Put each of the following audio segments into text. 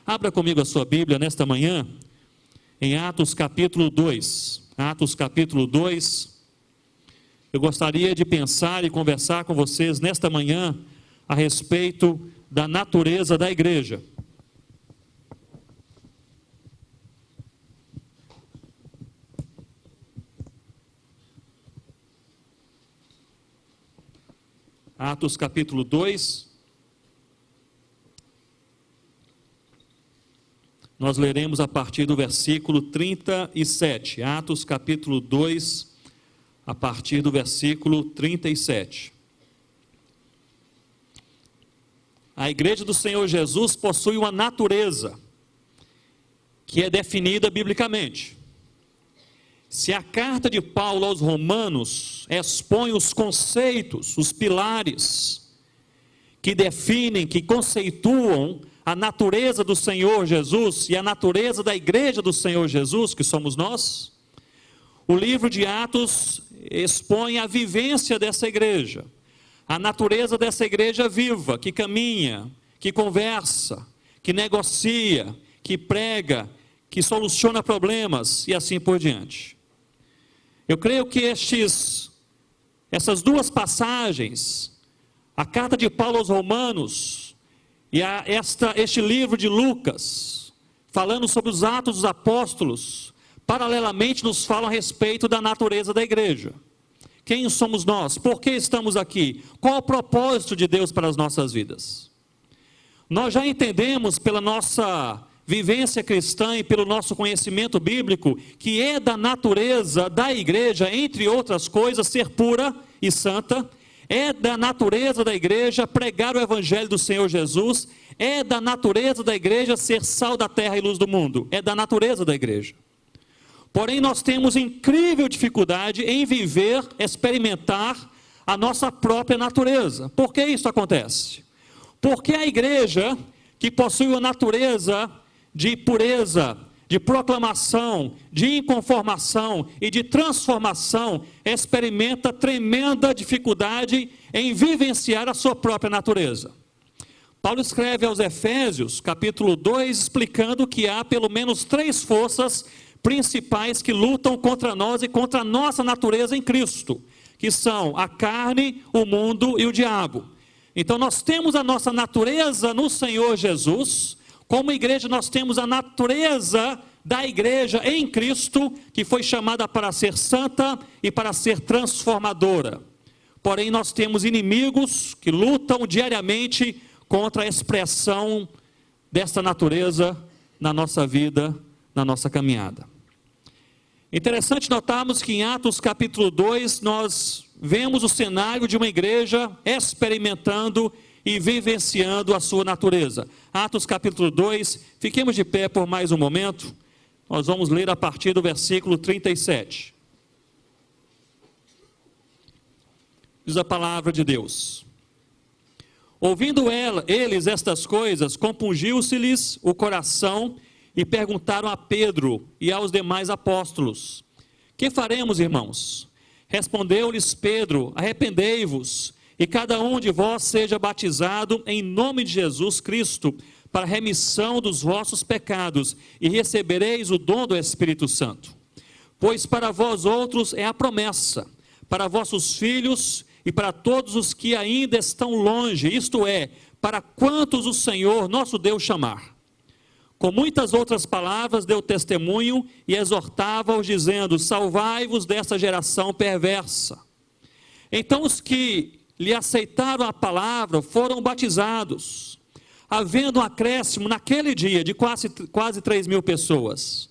Abra comigo a sua Bíblia nesta manhã, em Atos capítulo 2. Atos capítulo 2. Eu gostaria de pensar e conversar com vocês nesta manhã a respeito da natureza da igreja. Atos capítulo 2. Nós leremos a partir do versículo 37. Atos capítulo 2, a partir do versículo 37. A igreja do Senhor Jesus possui uma natureza que é definida biblicamente. Se a carta de Paulo aos Romanos expõe os conceitos, os pilares que definem, que conceituam a natureza do Senhor Jesus e a natureza da igreja do Senhor Jesus, que somos nós, o livro de Atos expõe a vivência dessa igreja, a natureza dessa igreja viva, que caminha, que conversa, que negocia, que prega, que soluciona problemas e assim por diante. Eu creio que essas duas passagens, a carta de Paulo aos Romanos e este livro de Lucas, falando sobre os Atos dos Apóstolos, paralelamente nos falam a respeito da natureza da igreja. Quem somos nós? Por que estamos aqui? Qual o propósito de Deus para as nossas vidas? Nós já entendemos pela nossa vivência cristã e pelo nosso conhecimento bíblico, que é da natureza da igreja, entre outras coisas, ser pura e santa. É da natureza da igreja pregar o evangelho do Senhor Jesus. É da natureza da igreja ser sal da terra e luz do mundo. É da natureza da igreja. Porém, nós temos incrível dificuldade em viver, experimentar a nossa própria natureza. Por que isso acontece? Porque a igreja, que possui uma natureza de pureza, de proclamação, de inconformação e de transformação, experimenta tremenda dificuldade em vivenciar a sua própria natureza. Paulo escreve aos Efésios, capítulo 2, explicando que há pelo menos 3 forças principais que lutam contra nós e contra a nossa natureza em Cristo, que são a carne, o mundo e o diabo. Então nós temos a nossa natureza no Senhor Jesus. Como igreja, nós temos a natureza da igreja em Cristo, que foi chamada para ser santa e para ser transformadora. Porém, nós temos inimigos que lutam diariamente contra a expressão dessa natureza na nossa vida, na nossa caminhada. Interessante notarmos que em Atos capítulo 2, nós vemos o cenário de uma igreja experimentando e vivenciando a sua natureza. Atos capítulo 2, fiquemos de pé por mais um momento. Nós vamos ler a partir do versículo 37. Diz a palavra de Deus: ouvindo eles estas coisas, compungiu-se-lhes o coração e perguntaram a Pedro e aos demais apóstolos: que faremos, irmãos? Respondeu-lhes Pedro: arrependei-vos e cada um de vós seja batizado em nome de Jesus Cristo, para a remissão dos vossos pecados, e recebereis o dom do Espírito Santo. Pois para vós outros é a promessa, para vossos filhos e para todos os que ainda estão longe, isto é, para quantos o Senhor nosso Deus chamar. Com muitas outras palavras deu testemunho e exortava-os, dizendo: salvai-vos dessa geração perversa. Então os que lhe aceitaram a palavra foram batizados, havendo um acréscimo naquele dia de quase 3.000 pessoas,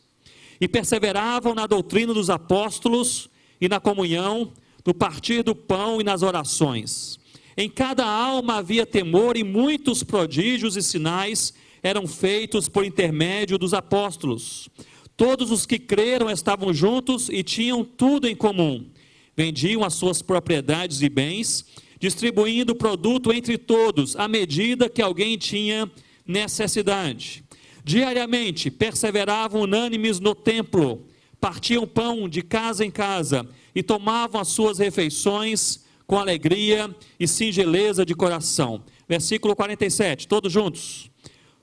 e perseveravam na doutrina dos apóstolos e na comunhão, no partir do pão e nas orações. Em cada alma havia temor, e muitos prodígios e sinais eram feitos por intermédio dos apóstolos. Todos os que creram estavam juntos e tinham tudo em comum. Vendiam as suas propriedades e bens, distribuindo o produto entre todos, à medida que alguém tinha necessidade. Diariamente perseveravam unânimes no templo, partiam pão de casa em casa e tomavam as suas refeições com alegria e singeleza de coração. Versículo 47, todos juntos.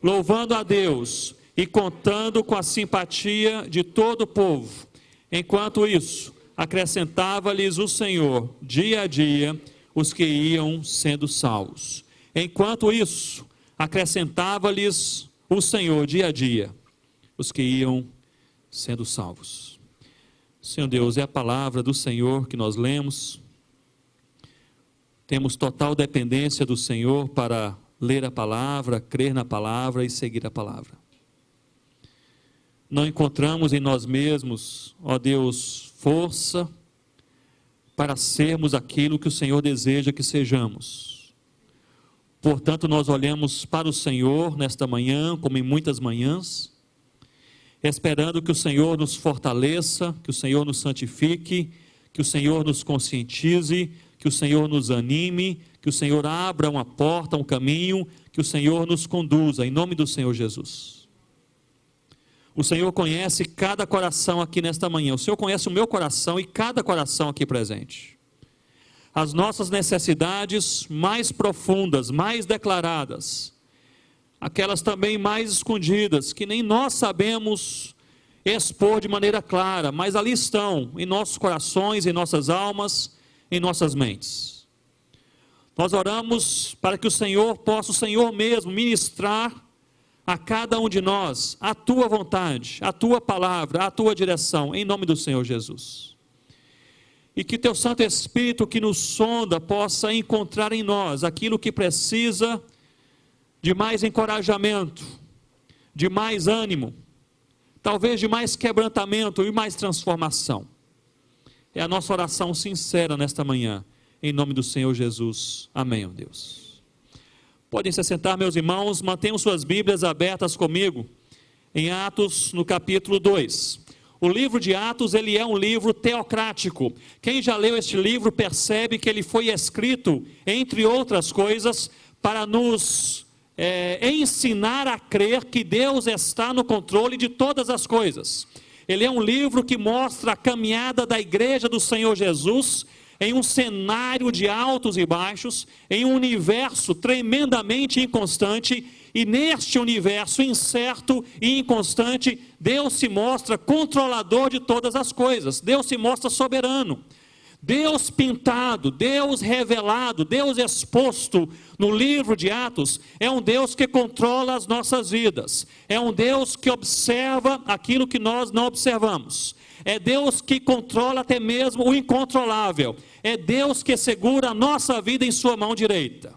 Louvando a Deus e contando com a simpatia de todo o povo. Enquanto isso, acrescentava-lhes o Senhor, dia a dia, os que iam sendo salvos. Enquanto isso, acrescentava-lhes o Senhor, dia a dia, os que iam sendo salvos. Senhor Deus, é a palavra do Senhor que nós lemos. Temos total dependência do Senhor para ler a palavra, crer na palavra e seguir a palavra. Não encontramos em nós mesmos, ó Deus, força para sermos aquilo que o Senhor deseja que sejamos. Portanto, nós olhamos para o Senhor nesta manhã, como em muitas manhãs, esperando que o Senhor nos fortaleça, que o Senhor nos santifique, que o Senhor nos conscientize, que o Senhor nos anime, que o Senhor abra uma porta, um caminho, que o Senhor nos conduza, em nome do Senhor Jesus. O Senhor conhece cada coração aqui nesta manhã, o Senhor conhece o meu coração e cada coração aqui presente. As nossas necessidades mais profundas, mais declaradas, aquelas também mais escondidas, que nem nós sabemos expor de maneira clara, mas ali estão, em nossos corações, em nossas almas, em nossas mentes. Nós oramos para que o Senhor possa, o Senhor mesmo, ministrar a cada um de nós a tua vontade, a tua palavra, a tua direção, em nome do Senhor Jesus. E que teu Santo Espírito que nos sonda possa encontrar em nós aquilo que precisa de mais encorajamento, de mais ânimo, talvez de mais quebrantamento e mais transformação. É a nossa oração sincera nesta manhã, em nome do Senhor Jesus. Amém, ó Deus. Podem se sentar, meus irmãos, mantenham suas Bíblias abertas comigo, em Atos, no capítulo 2. O livro de Atos, ele é um livro teocrático. Quem já leu este livro percebe que ele foi escrito, entre outras coisas, para nos ensinar a crer que Deus está no controle de todas as coisas. Ele é um livro que mostra a caminhada da igreja do Senhor Jesus em um cenário de altos e baixos, em um universo tremendamente inconstante, e neste universo incerto e inconstante, Deus se mostra controlador de todas as coisas, Deus se mostra soberano. Deus pintado, Deus revelado, Deus exposto no livro de Atos, é um Deus que controla as nossas vidas, é um Deus que observa aquilo que nós não observamos, é Deus que controla até mesmo o incontrolável, é Deus que segura a nossa vida em sua mão direita.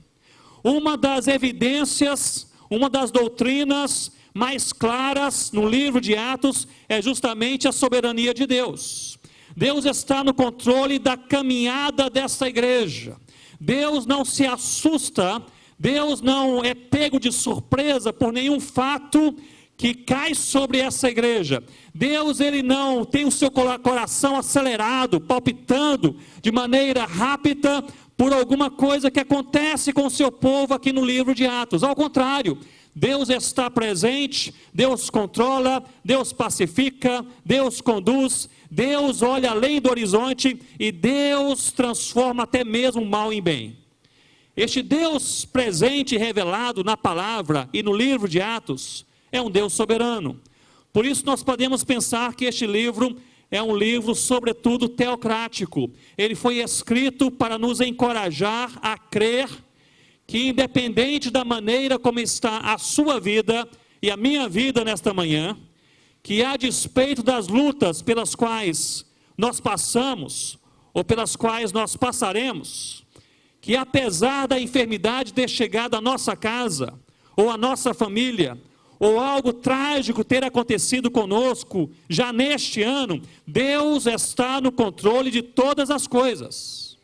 Uma das evidências, uma das doutrinas mais claras no livro de Atos é justamente a soberania de Deus. Deus está no controle da caminhada dessa igreja. Deus não se assusta, Deus não é pego de surpresa por nenhum fato que cai sobre essa igreja. Deus, ele não tem o seu coração acelerado, palpitando de maneira rápida por alguma coisa que acontece com o seu povo aqui no livro de Atos. Ao contrário, Deus está presente, Deus controla, Deus pacifica, Deus conduz, Deus olha além do horizonte e Deus transforma até mesmo o mal em bem. Este Deus presente e revelado na palavra e no livro de Atos é um Deus soberano. Por isso nós podemos pensar que este livro é um livro sobretudo teocrático. Ele foi escrito para nos encorajar a crer que, independente da maneira como está a sua vida e a minha vida nesta manhã, que a despeito das lutas pelas quais nós passamos, ou pelas quais nós passaremos, que apesar da enfermidade ter chegado à nossa casa, ou à nossa família, ou algo trágico ter acontecido conosco já neste ano, Deus está no controle de todas as coisas.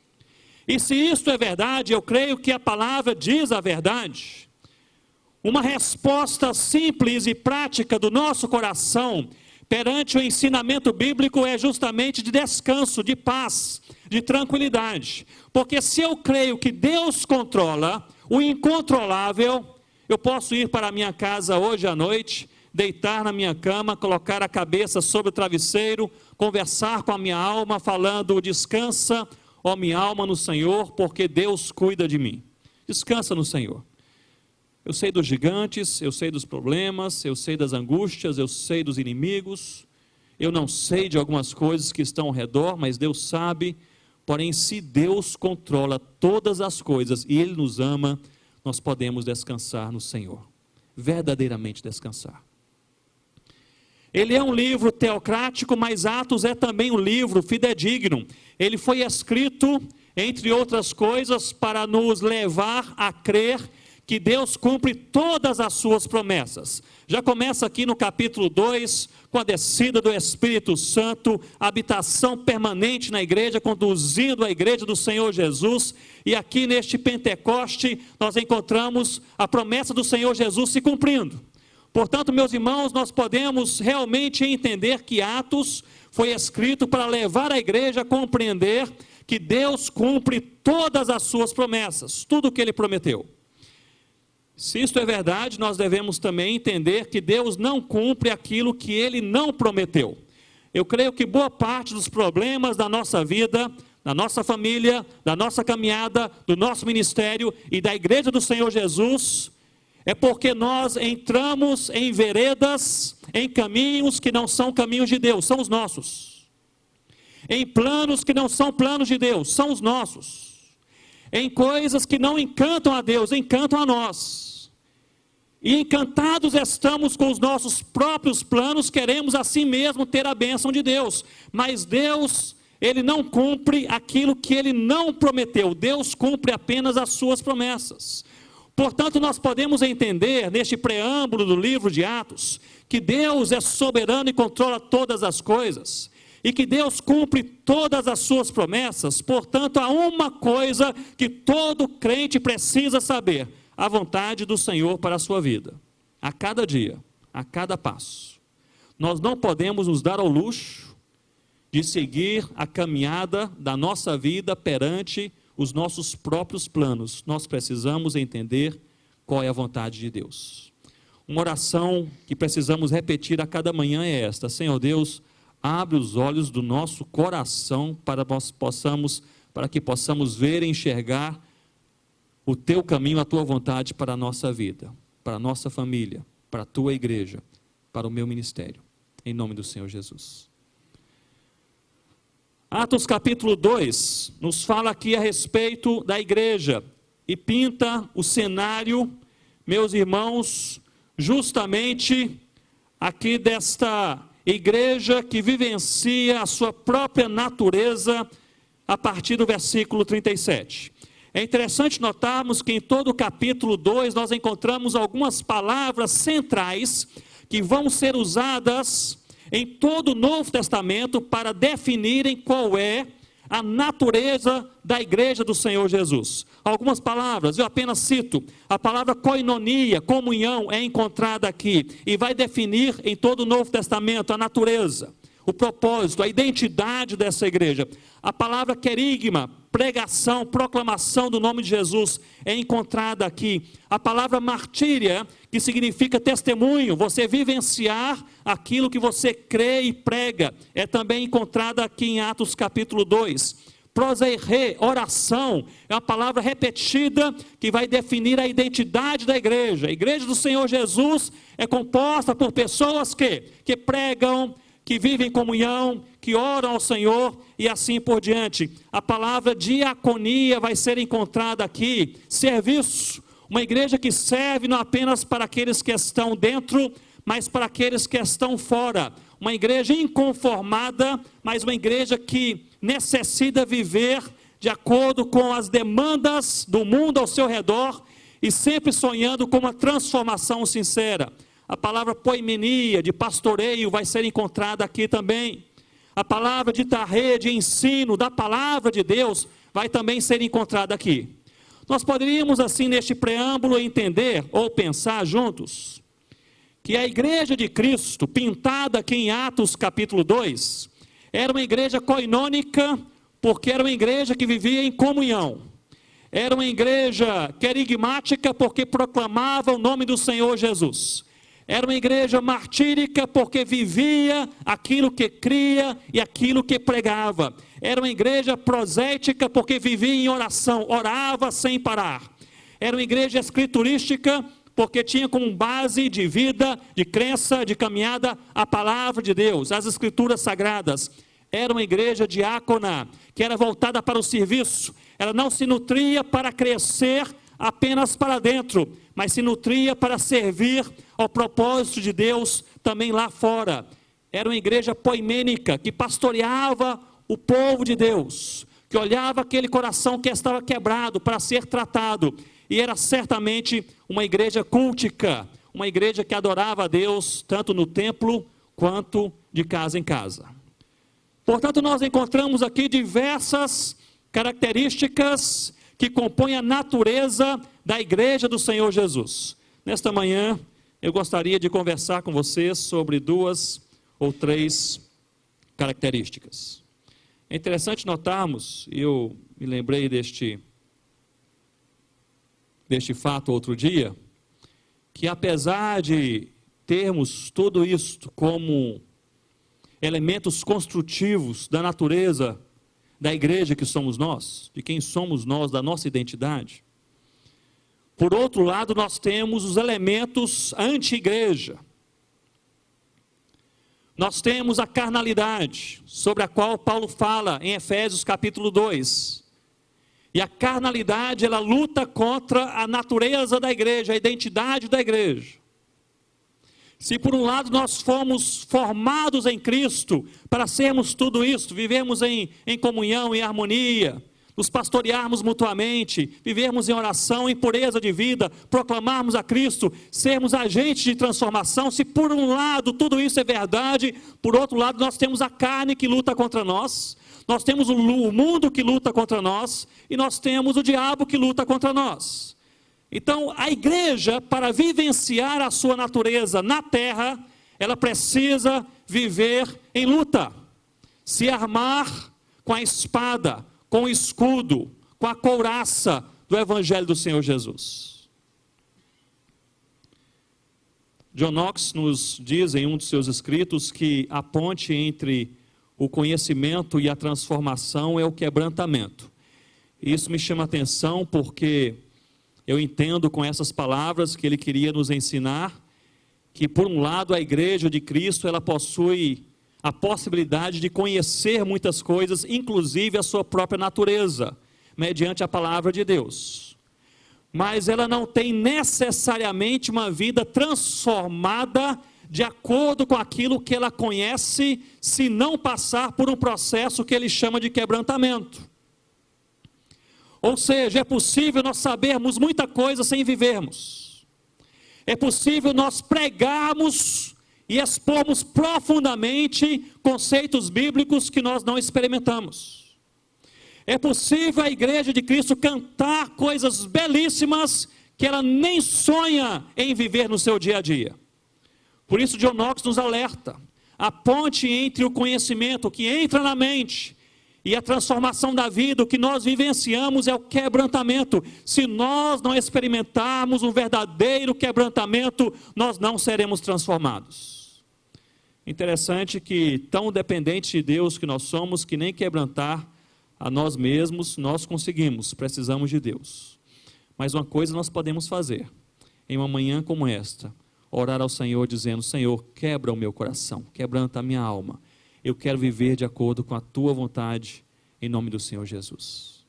E se isto é verdade, eu creio que a palavra diz a verdade. Uma resposta simples e prática do nosso coração perante o ensinamento bíblico é justamente de descanso, de paz, de tranquilidade. Porque se eu creio que Deus controla o incontrolável, eu posso ir para a minha casa hoje à noite, deitar na minha cama, colocar a cabeça sobre o travesseiro, conversar com a minha alma, falando: descansa, ó minha alma, no Senhor, porque Deus cuida de mim. Descansa no Senhor. Eu sei dos gigantes, eu sei dos problemas, eu sei das angústias, eu sei dos inimigos, eu não sei de algumas coisas que estão ao redor, mas Deus sabe. Porém, se Deus controla todas as coisas e Ele nos ama, nós podemos descansar no Senhor, verdadeiramente descansar. Ele é um livro teocrático, mas Atos é também um livro fidedigno. Ele foi escrito, entre outras coisas, para nos levar a crer que Deus cumpre todas as suas promessas. Já começa aqui no capítulo 2, com a descida do Espírito Santo, a habitação permanente na igreja, conduzindo a igreja do Senhor Jesus, e aqui neste Pentecoste, nós encontramos a promessa do Senhor Jesus se cumprindo. Portanto, meus irmãos, nós podemos realmente entender que Atos foi escrito para levar a igreja a compreender que Deus cumpre todas as suas promessas, tudo o que Ele prometeu. Se isto é verdade, nós devemos também entender que Deus não cumpre aquilo que Ele não prometeu. Eu creio que boa parte dos problemas da nossa vida, da nossa família, da nossa caminhada, do nosso ministério e da igreja do Senhor Jesus, é porque nós entramos em veredas, em caminhos que não são caminhos de Deus, são os nossos. Em planos que não são planos de Deus, são os nossos. Em coisas que não encantam a Deus, encantam a nós. E encantados estamos com os nossos próprios planos, queremos assim mesmo ter a bênção de Deus. Mas Deus, Ele não cumpre aquilo que Ele não prometeu. Deus cumpre apenas as suas promessas. Portanto, nós podemos entender, neste preâmbulo do livro de Atos, que Deus é soberano e controla todas as coisas. E que Deus cumpre todas as suas promessas. Portanto, há uma coisa que todo crente precisa saber: a vontade do Senhor para a sua vida, a cada dia, a cada passo. Nós não podemos nos dar ao luxo de seguir a caminhada da nossa vida perante os nossos próprios planos. Nós precisamos entender qual é a vontade de Deus. Uma oração que precisamos repetir a cada manhã é esta: Senhor Deus, abre os olhos do nosso coração para que possamos ver e enxergar o teu caminho, a tua vontade para a nossa vida, para a nossa família, para a tua igreja, para o meu ministério, em nome do Senhor Jesus. Atos capítulo 2, nos fala aqui a respeito da igreja, e pinta o cenário, meus irmãos, justamente aqui desta igreja que vivencia a sua própria natureza, a partir do versículo 37. É interessante notarmos que em todo o capítulo 2 nós encontramos algumas palavras centrais que vão ser usadas em todo o Novo Testamento para definirem qual é a natureza da igreja do Senhor Jesus. Algumas palavras, eu apenas cito: a palavra koinonia, comunhão, é encontrada aqui e vai definir em todo o Novo Testamento a natureza, o propósito, a identidade dessa igreja. A palavra querigma, pregação, proclamação do nome de Jesus, é encontrada aqui. A palavra martíria, que significa testemunho, você vivenciar aquilo que você crê e prega, é também encontrada aqui em Atos capítulo 2. Proseirê, oração, é uma palavra repetida que vai definir a identidade da igreja. A igreja do Senhor Jesus é composta por pessoas que pregam, que vivem em comunhão, que oram ao Senhor e assim por diante. A palavra diaconia vai ser encontrada aqui, serviço, uma igreja que serve não apenas para aqueles que estão dentro, mas para aqueles que estão fora. Uma igreja inconformada, mas uma igreja que necessita viver de acordo com as demandas do mundo ao seu redor e sempre sonhando com uma transformação sincera. A palavra poimenia, de pastoreio, vai ser encontrada aqui também. A palavra de tarê, de ensino, da palavra de Deus, vai também ser encontrada aqui. Nós poderíamos assim, neste preâmbulo, entender ou pensar juntos que a igreja de Cristo, pintada aqui em Atos capítulo 2, era uma igreja koinônica, porque era uma igreja que vivia em comunhão. Era uma igreja querigmática, porque proclamava o nome do Senhor Jesus. Era uma igreja martírica porque vivia aquilo que cria e aquilo que pregava. Era uma igreja prosética porque vivia em oração, orava sem parar. Era uma igreja escriturística porque tinha como base de vida, de crença, de caminhada a palavra de Deus, as escrituras sagradas. Era uma igreja diácona, que era voltada para o serviço. Ela não se nutria para crescer apenas para dentro, mas se nutria para servir ao propósito de Deus também lá fora. Era uma igreja poimênica, que pastoreava o povo de Deus, que olhava aquele coração que estava quebrado para ser tratado, e era certamente uma igreja cultica, uma igreja que adorava a Deus tanto no templo quanto de casa em casa. Portanto, nós encontramos aqui diversas características que compõem a natureza da igreja do Senhor Jesus. Nesta manhã, eu gostaria de conversar com vocês sobre 2 ou 3 características. É interessante notarmos, eu me lembrei deste fato outro dia, que apesar de termos tudo isto como elementos construtivos da natureza da igreja que somos nós, de quem somos nós, da nossa identidade, por outro lado nós temos os elementos anti-igreja. Nós temos a carnalidade, sobre a qual Paulo fala em Efésios capítulo 2. E a carnalidade, ela luta contra a natureza da igreja, a identidade da igreja. Se por um lado nós fomos formados em Cristo para sermos tudo isso, vivermos em comunhão, em harmonia, nos pastorearmos mutuamente, vivermos em oração, em pureza de vida, proclamarmos a Cristo, sermos agentes de transformação, se por um lado tudo isso é verdade, por outro lado nós temos a carne que luta contra nós, nós temos o mundo que luta contra nós, e nós temos o diabo que luta contra nós. Então, a igreja, para vivenciar a sua natureza na terra, ela precisa viver em luta, se armar com a espada, com o escudo, com a couraça do Evangelho do Senhor Jesus. John Knox nos diz em um dos seus escritos que a ponte entre o conhecimento e a transformação é o quebrantamento. Isso me chama a atenção porque eu entendo com essas palavras que ele queria nos ensinar que, por um lado, a igreja de Cristo, ela possui a possibilidade de conhecer muitas coisas, inclusive a sua própria natureza, mediante a palavra de Deus. Mas ela não tem necessariamente uma vida transformada de acordo com aquilo que ela conhece, se não passar por um processo que ele chama de quebrantamento. Ou seja, é possível nós sabermos muita coisa sem vivermos. É possível nós pregarmos e expormos profundamente conceitos bíblicos que nós não experimentamos. É possível a igreja de Cristo cantar coisas belíssimas que ela nem sonha em viver no seu dia a dia. Por isso John Knox nos alerta, a ponte entre o conhecimento que entra na mente e a transformação da vida, o que nós vivenciamos é o quebrantamento. Se nós não experimentarmos um verdadeiro quebrantamento, nós não seremos transformados. Interessante que, tão dependentes de Deus que nós somos, que nem quebrantar a nós mesmos nós conseguimos, precisamos de Deus. Mas uma coisa nós podemos fazer, em uma manhã como esta, orar ao Senhor dizendo: Senhor, quebra o meu coração, quebranta a minha alma. Eu quero viver de acordo com a tua vontade, em nome do Senhor Jesus.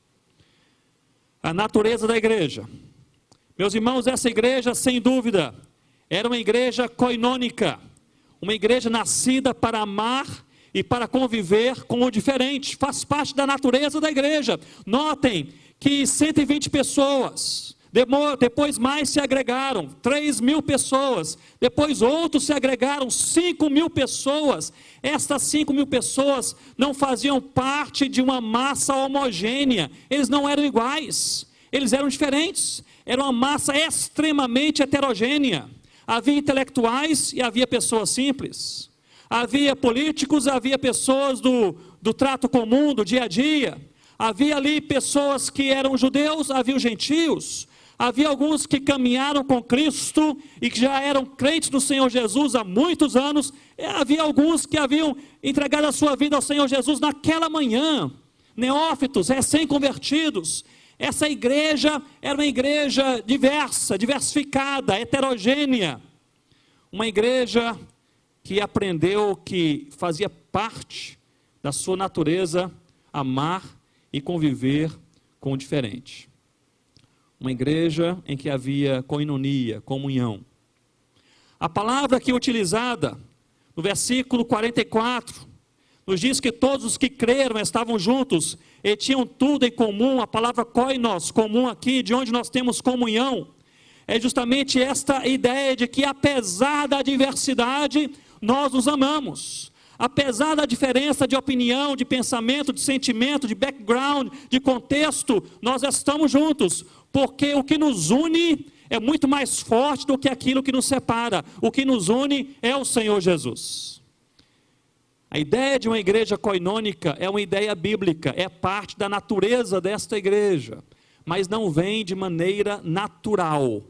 A natureza da igreja. Meus irmãos, essa igreja, sem dúvida, era uma igreja koinônica, uma igreja nascida para amar e para conviver com o diferente, faz parte da natureza da igreja. Notem que 120 pessoas, depois mais se agregaram, 3.000 pessoas, depois outros se agregaram, 5.000 pessoas. Estas 5.000 pessoas não faziam parte de uma massa homogênea, eles não eram iguais, eles eram diferentes, era uma massa extremamente heterogênea. Havia intelectuais e havia pessoas simples, havia políticos, havia pessoas do trato comum, do dia a dia, havia ali pessoas que eram judeus, havia os gentios, Havia alguns que caminharam com Cristo e que já eram crentes do Senhor Jesus há muitos anos. Havia alguns que haviam entregado a sua vida ao Senhor Jesus naquela manhã. Neófitos, recém-convertidos. Essa igreja era uma igreja diversa, diversificada, heterogênea. Uma igreja que aprendeu que fazia parte da sua natureza amar e conviver com o diferente. Uma igreja em que havia koinonia, comunhão. A palavra aqui utilizada no versículo 44 nos diz que todos os que creram estavam juntos e tinham tudo em comum. A palavra koinos, comum aqui, de onde nós temos comunhão, é justamente esta ideia de que apesar da diversidade, nós nos amamos. Apesar da diferença de opinião, de pensamento, de sentimento, de background, de contexto, nós estamos juntos, porque o que nos une é muito mais forte do que aquilo que nos separa. O que nos une é o Senhor Jesus. A ideia de uma igreja koinônica é uma ideia bíblica, é parte da natureza desta igreja, mas não vem de maneira natural,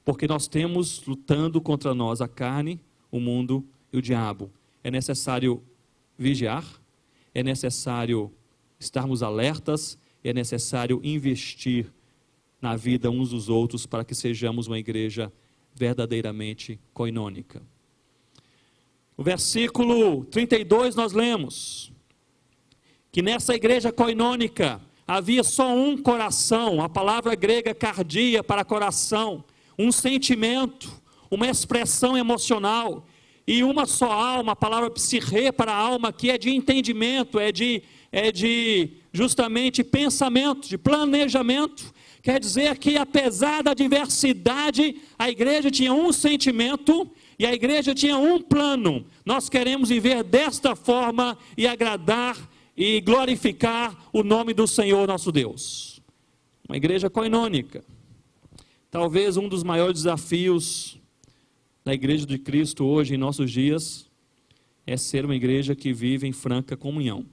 porque nós temos lutando contra nós a carne, o mundo e o diabo. É necessário vigiar, é necessário estarmos alertas, é necessário investir na vida uns dos outros para que sejamos uma igreja verdadeiramente koinônica. No versículo 32 nós lemos que nessa igreja koinônica havia só um coração, a palavra grega cardia para coração, um sentimento, uma expressão emocional, e uma só alma, a palavra psirrê para a alma, que é de entendimento, é de justamente pensamento, de planejamento. Quer dizer que apesar da diversidade, a igreja tinha um sentimento e a igreja tinha um plano. Nós queremos viver desta forma e agradar e glorificar o nome do Senhor nosso Deus. Uma igreja koinônica. Talvez um dos maiores desafios da igreja de Cristo hoje, em nossos dias, é ser uma igreja que vive em franca comunhão.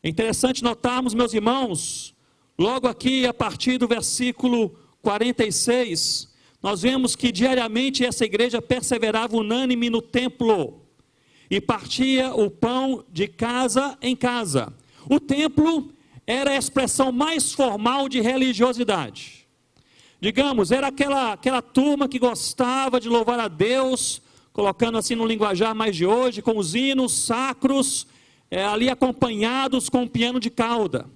É interessante notarmos, meus irmãos, logo aqui a partir do versículo 46, nós vemos que diariamente essa igreja perseverava unânime no templo e partia o pão de casa em casa. O templo era a expressão mais formal de religiosidade. Digamos, era aquela turma que gostava de louvar a Deus, colocando assim no linguajar mais de hoje, com os hinos sacros, ali acompanhados com um piano de cauda.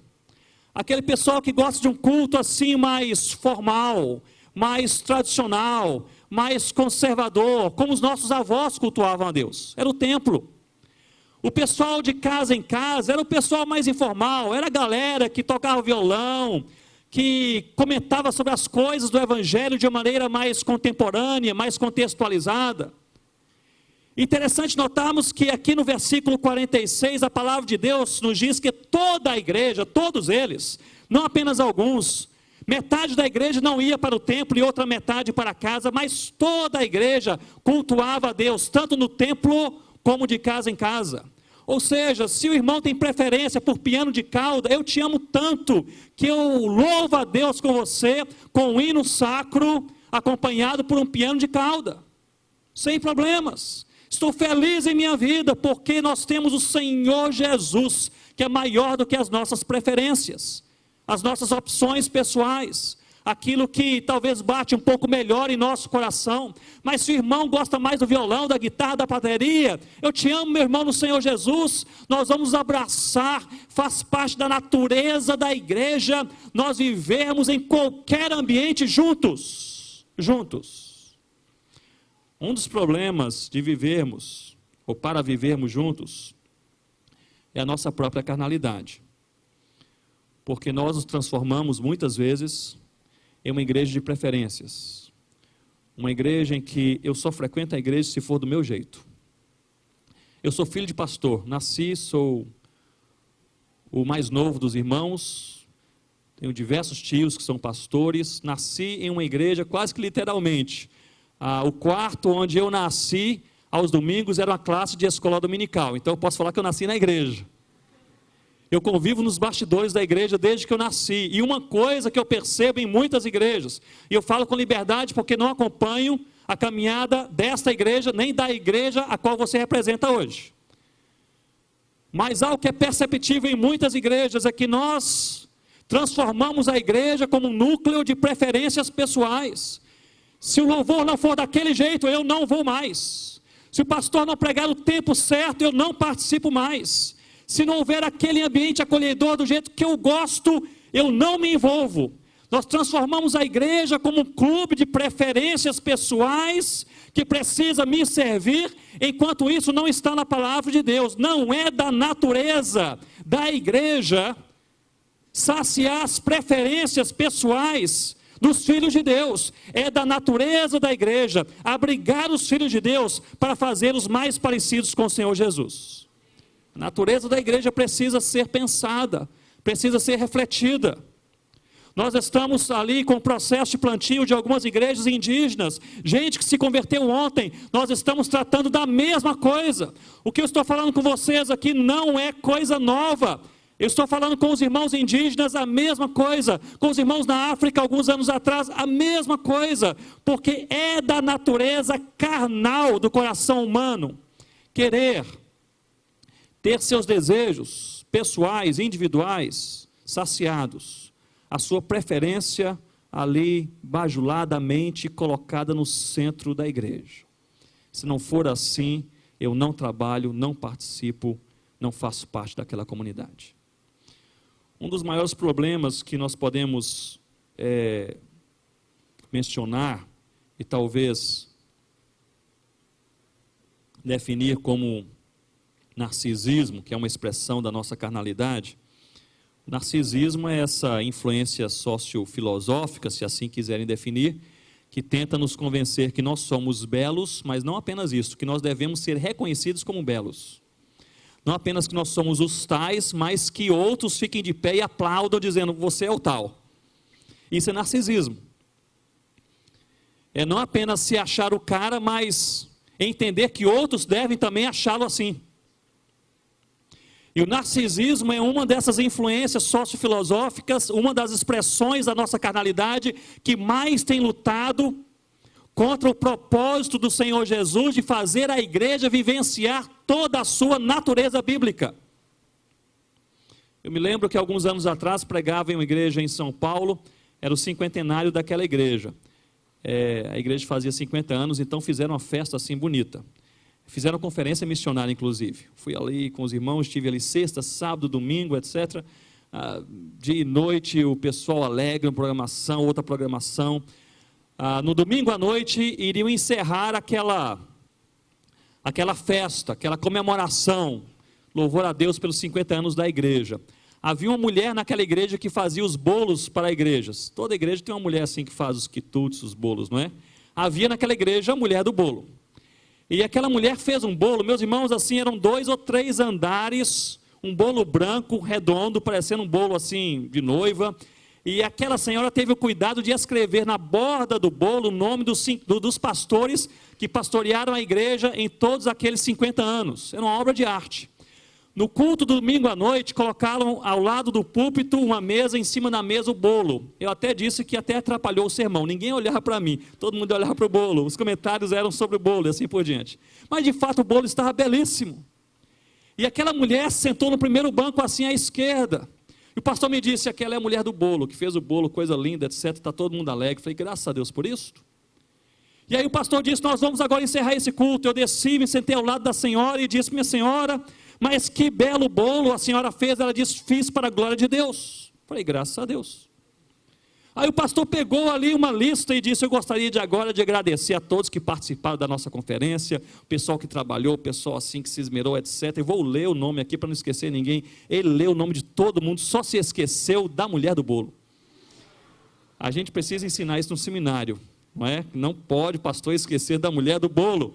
Aquele pessoal que gosta de um culto assim mais formal, mais tradicional, mais conservador, como os nossos avós cultuavam a Deus. Era o templo. O pessoal de casa em casa era o pessoal mais informal, era a galera que tocava violão, que comentava sobre as coisas do Evangelho de uma maneira mais contemporânea, mais contextualizada. Interessante notarmos que aqui no versículo 46, a palavra de Deus nos diz que toda a igreja, todos eles, não apenas alguns, metade da igreja não ia para o templo e outra metade para casa, mas toda a igreja cultuava a Deus, tanto no templo como de casa em casa. Ou seja, se o irmão tem preferência por piano de cauda, eu te amo tanto que eu louvo a Deus com você, com um hino sacro, acompanhado por um piano de cauda, sem problemas. Estou feliz em minha vida, porque nós temos o Senhor Jesus, que é maior do que as nossas preferências, as nossas opções pessoais, aquilo que talvez bate um pouco melhor em nosso coração. Mas se o irmão gosta mais do violão, da guitarra, da bateria, eu te amo, meu irmão, no Senhor Jesus, nós vamos abraçar, faz parte da natureza da igreja, nós vivemos em qualquer ambiente juntos. Um dos problemas de vivermos, ou para vivermos juntos, é a nossa própria carnalidade. Porque nós nos transformamos muitas vezes em uma igreja de preferências. Uma igreja em que eu só frequento a igreja se for do meu jeito. Eu sou filho de pastor, nasci, sou o mais novo dos irmãos, tenho diversos tios que são pastores, nasci em uma igreja quase que literalmente. O quarto onde eu nasci, aos domingos, era uma classe de escola dominical, então eu posso falar que eu nasci na igreja. Eu convivo nos bastidores da igreja desde que eu nasci. E uma coisa que eu percebo em muitas igrejas, e eu falo com liberdade porque não acompanho a caminhada desta igreja, nem da igreja a qual você representa hoje. Mas algo que é perceptível em muitas igrejas é que nós transformamos a igreja como um núcleo de preferências pessoais. Se o louvor não for daquele jeito, eu não vou mais. Se o pastor não pregar no tempo certo, eu não participo mais. Se não houver aquele ambiente acolhedor do jeito que eu gosto, eu não me envolvo. Nós transformamos a igreja como um clube de preferências pessoais que precisa me servir, enquanto isso não está na palavra de Deus. Não é da natureza da igreja saciar as preferências pessoais dos filhos de Deus. É da natureza da igreja abrigar os filhos de Deus para fazê-los mais parecidos com o Senhor Jesus. A natureza da igreja precisa ser pensada, precisa ser refletida. Nós estamos ali com o processo de plantio de algumas igrejas indígenas, gente que se converteu ontem, nós estamos tratando da mesma coisa. O que eu estou falando com vocês aqui não é coisa nova. Eu estou falando com os irmãos indígenas a mesma coisa, com os irmãos na África alguns anos atrás a mesma coisa, porque é da natureza carnal do coração humano querer ter seus desejos pessoais, individuais, saciados, a sua preferência ali bajuladamente colocada no centro da igreja. Se não for assim, eu não trabalho, não participo, não faço parte daquela comunidade. Um dos maiores problemas que nós podemos mencionar e talvez definir como narcisismo, que é uma expressão da nossa carnalidade. Narcisismo é essa influência sociofilosófica, se assim quiserem definir, que tenta nos convencer que nós somos belos, mas não apenas isso, que nós devemos ser reconhecidos como belos. Não apenas que nós somos os tais, mas que outros fiquem de pé e aplaudam dizendo, você é o tal. Isso é narcisismo. É não apenas se achar o cara, mas entender que outros devem também achá-lo assim. E o narcisismo é uma dessas influências sociofilosóficas, uma das expressões da nossa carnalidade que mais tem lutado contra o propósito do Senhor Jesus de fazer a igreja vivenciar toda a sua natureza bíblica. Eu me lembro que alguns anos atrás pregava em uma igreja em São Paulo, era o cinquentenário daquela igreja. A igreja fazia 50 anos, então fizeram uma festa assim bonita. Fizeram conferência missionária, inclusive. Fui ali com os irmãos, estive ali sexta, sábado, domingo, etc. Dia e noite, o pessoal alegre, uma programação, outra programação. No domingo à noite, iriam encerrar aquela festa, aquela comemoração, louvor a Deus pelos 50 anos da igreja. Havia uma mulher naquela igreja que fazia os bolos para igrejas. Toda igreja tem uma mulher assim que faz os quitutes, os bolos, não é? Havia naquela igreja a mulher do bolo. E aquela mulher fez um bolo, meus irmãos, assim, eram 2 ou 3 andares, um bolo branco, redondo, parecendo um bolo assim de noiva. E aquela senhora teve o cuidado de escrever na borda do bolo o nome dos pastores que pastorearam a igreja em todos aqueles 50 anos. Era uma obra de arte. No culto do domingo à noite, colocaram ao lado do púlpito uma mesa, em cima da mesa o bolo. Eu até disse que até atrapalhou o sermão. Ninguém olhava para mim, todo mundo olhava para o bolo. Os comentários eram sobre o bolo e assim por diante. Mas de fato o bolo estava belíssimo. E aquela mulher sentou no primeiro banco assim à esquerda. E o pastor me disse, aquela é a mulher do bolo, que fez o bolo, coisa linda, etc. Está todo mundo alegre. Falei, graças a Deus por isso. E aí o pastor disse, nós vamos agora encerrar esse culto. Eu desci, me sentei ao lado da senhora e disse, minha senhora, mas que belo bolo a senhora fez. Ela disse, fiz para a glória de Deus. Falei, graças a Deus. Aí o pastor pegou ali uma lista e disse, eu gostaria de agora de agradecer a todos que participaram da nossa conferência, o pessoal que trabalhou, o pessoal assim que se esmerou, etc. Eu vou ler o nome aqui para não esquecer ninguém. Ele leu o nome de todo mundo, só se esqueceu da mulher do bolo. A gente precisa ensinar isso no seminário, não é? Não pode o pastor esquecer da mulher do bolo.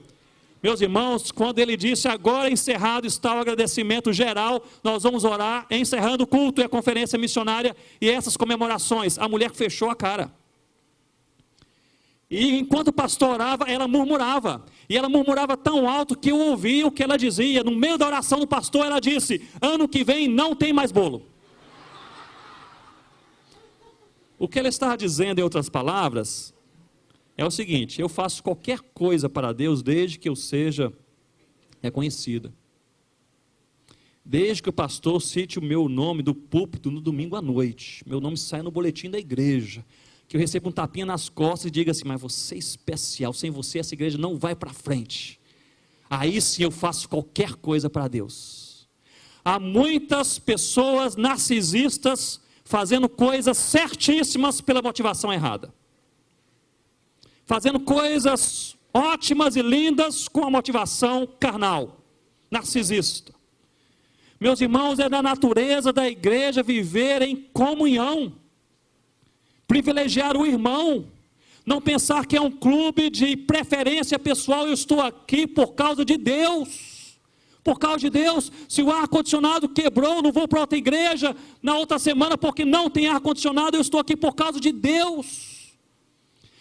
Meus irmãos, quando ele disse, agora encerrado está o agradecimento geral, nós vamos orar, encerrando o culto e a conferência missionária e essas comemorações, a mulher fechou a cara. E enquanto o pastor orava, ela murmurava. E ela murmurava tão alto que eu ouvi o que ela dizia. No meio da oração do pastor, ela disse: ano que vem não tem mais bolo. O que ela estava dizendo, em outras palavras, é o seguinte: eu faço qualquer coisa para Deus desde que eu seja reconhecida. Desde que o pastor cite o meu nome do púlpito no domingo à noite, meu nome sai no boletim da igreja, que eu receba um tapinha nas costas e diga assim: mas você é especial, sem você essa igreja não vai para frente. Aí sim eu faço qualquer coisa para Deus. Há muitas pessoas narcisistas fazendo coisas certíssimas pela motivação errada, fazendo coisas ótimas e lindas com a motivação carnal, narcisista. Meus irmãos, é da natureza da igreja viver em comunhão, privilegiar o irmão, não pensar que é um clube de preferência pessoal. Eu estou aqui por causa de Deus, por causa de Deus. Se o ar-condicionado quebrou, não vou para outra igreja na outra semana porque não tem ar-condicionado. Eu estou aqui por causa de Deus.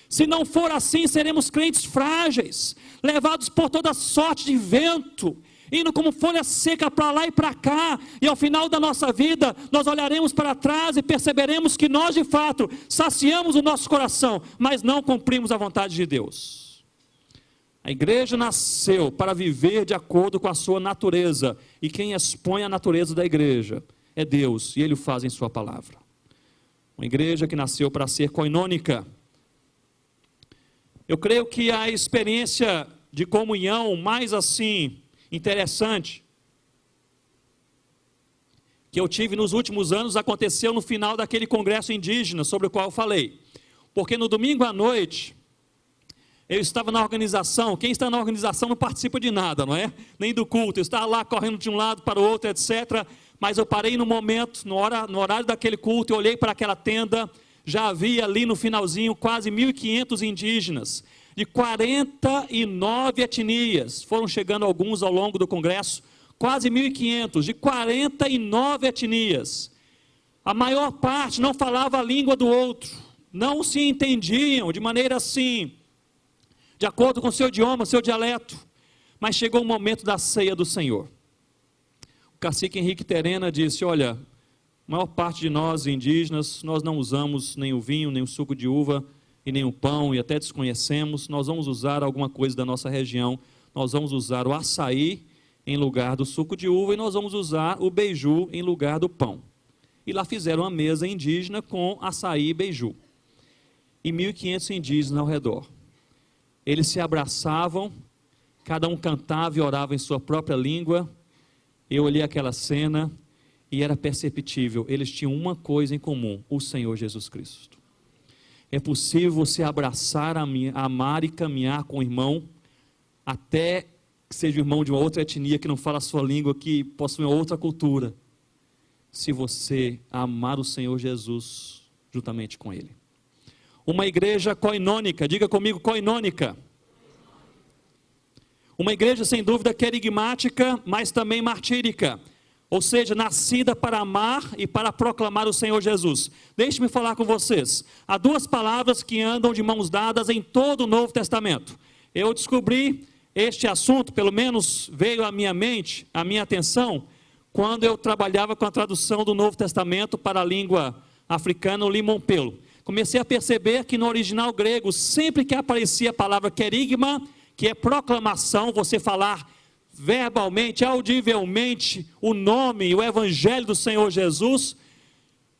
Se não for assim, seremos crentes frágeis, levados por toda sorte de vento, indo como folha seca para lá e para cá, e ao final da nossa vida, nós olharemos para trás e perceberemos que nós de fato saciamos o nosso coração, mas não cumprimos a vontade de Deus. A igreja nasceu para viver de acordo com a sua natureza, e quem expõe a natureza da igreja é Deus, e Ele o faz em sua palavra. Uma igreja que nasceu para ser koinônica. Eu creio que a experiência de comunhão mais assim interessante que eu tive nos últimos anos aconteceu no final daquele congresso indígena sobre o qual eu falei. Porque no domingo à noite eu estava na organização. Quem está na organização não participa de nada, não é? Nem do culto. Eu estava lá correndo de um lado para o outro, etc. Mas eu parei no momento, no horário daquele culto, eu olhei para aquela tenda. Já havia ali no finalzinho quase 1.500 indígenas de 49 etnias, foram chegando alguns ao longo do congresso, quase 1.500, de 49 etnias, a maior parte não falava a língua do outro, não se entendiam de maneira assim, de acordo com o seu idioma, seu dialeto, mas chegou o momento da ceia do Senhor. O cacique Henrique Terena disse: olha, a maior parte de nós indígenas, nós não usamos nem o vinho, nem o suco de uva, e nem o pão, e até desconhecemos. Nós vamos usar alguma coisa da nossa região, nós vamos usar o açaí em lugar do suco de uva, e nós vamos usar o beiju em lugar do pão. E lá fizeram uma mesa indígena com açaí e beiju, e 1.500 indígenas ao redor. Eles se abraçavam, cada um cantava e orava em sua própria língua. Eu olhei aquela cena e era perceptível, eles tinham uma coisa em comum: o Senhor Jesus Cristo. É possível você abraçar, amar e caminhar com o irmão, até que seja o irmão de uma outra etnia, que não fala a sua língua, que possui uma outra cultura, se você amar o Senhor Jesus juntamente com Ele. Uma igreja koinônica, diga comigo, koinônica. Uma igreja sem dúvida querigmática, mas também martírica. Ou seja, nascida para amar e para proclamar o Senhor Jesus. Deixe-me falar com vocês. Há duas palavras que andam de mãos dadas em todo o Novo Testamento. Eu descobri este assunto, pelo menos veio à minha mente, à minha atenção, quando eu trabalhava com a tradução do Novo Testamento para a língua africana, o limompelo. Comecei a perceber que no original grego, sempre que aparecia a palavra querigma, que é proclamação, você falar verbalmente, audivelmente, o nome, o evangelho do Senhor Jesus,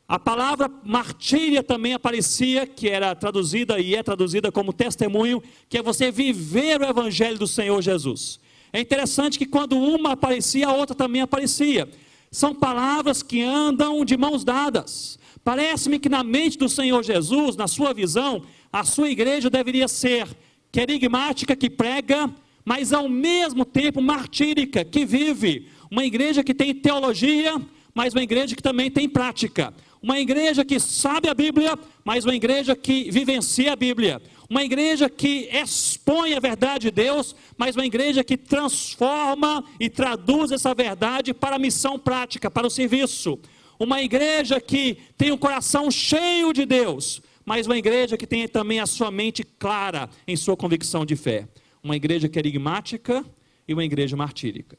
a palavra martíria também aparecia, que era traduzida e é traduzida como testemunho, que é você viver o evangelho do Senhor Jesus. É interessante que quando uma aparecia, a outra também aparecia. São palavras que andam de mãos dadas. Parece-me que na mente do Senhor Jesus, na sua visão, a sua igreja deveria ser querigmática, que prega, mas ao mesmo tempo martírica, que vive. Uma igreja que tem teologia, mas uma igreja que também tem prática. Uma igreja que sabe a Bíblia, mas uma igreja que vivencia a Bíblia. Uma igreja que expõe a verdade de Deus, mas uma igreja que transforma e traduz essa verdade para a missão prática, para o serviço. Uma igreja que tem um coração cheio de Deus, mas uma igreja que tenha também a sua mente clara em sua convicção de fé. Uma igreja querigmática e uma igreja martírica.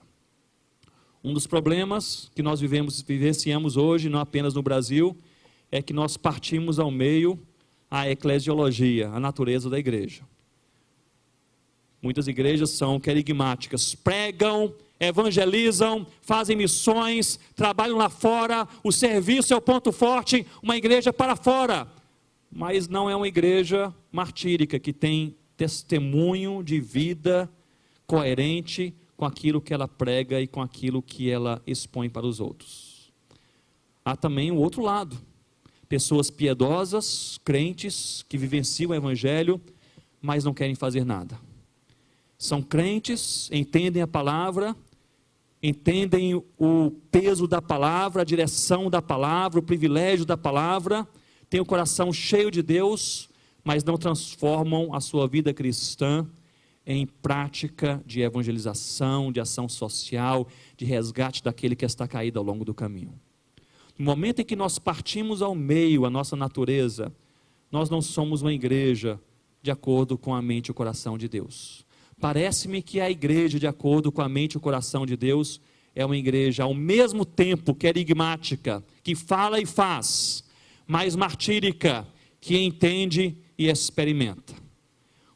Um dos problemas que nós vivenciamos hoje, não apenas no Brasil, é que nós partimos ao meio a eclesiologia, a natureza da igreja. Muitas igrejas são querigmáticas, pregam, evangelizam, fazem missões, trabalham lá fora, o serviço é o ponto forte, uma igreja para fora. Mas não é uma igreja martírica, que tem testemunho de vida coerente com aquilo que ela prega e com aquilo que ela expõe para os outros. Há também o outro lado. Pessoas piedosas, crentes, que vivenciam o evangelho, mas não querem fazer nada. São crentes, entendem a palavra, entendem o peso da palavra, a direção da palavra, o privilégio da palavra, têm o coração cheio de Deus, mas não transformam a sua vida cristã em prática de evangelização, de ação social, de resgate daquele que está caído ao longo do caminho. No momento em que nós partimos ao meio a nossa natureza, nós não somos uma igreja de acordo com a mente e o coração de Deus. Parece-me que a igreja de acordo com a mente e o coração de Deus é uma igreja ao mesmo tempo querigmática, que fala e faz, mas martírica, que entende e experimenta.